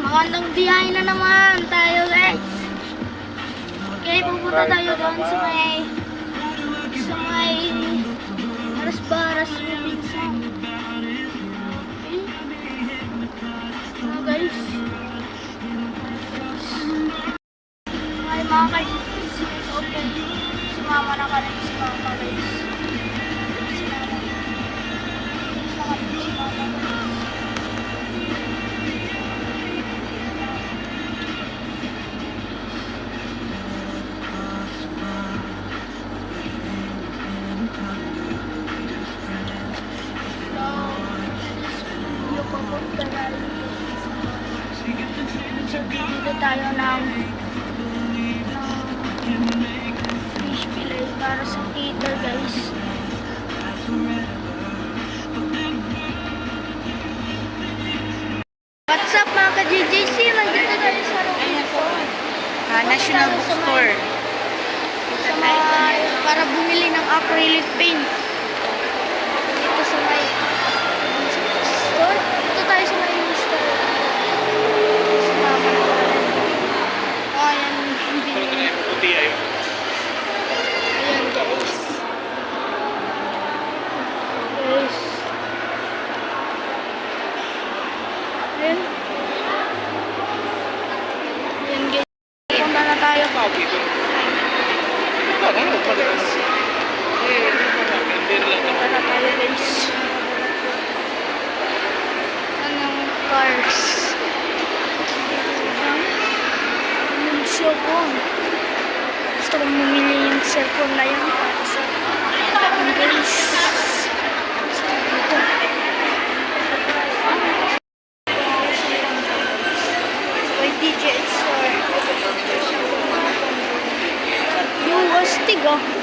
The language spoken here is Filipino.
Magandang biyahe na naman tayo, guys. Okay, pupunta tayo doon sa may Baras Robinson. Okay. Guys. Ay, mga kaibigan. Okay. Sumama na ka rin si mama, guys. Dito tayo ng fish fillet para sa cater, guys. What's up mga ka-JJC? Nandito tayo sa Robinson. National Bookstore. Para bumili ng acrylic paint. Dito sa may store. Dito tayo sa may store. Ayan guys. Ayan guys. Punta na tayo. Punta na tayo guys. Anong cars? Anong cellphone? Gusto kong bumili yung cellphone na yan para sa guys. May DJ store. Yung astig ah.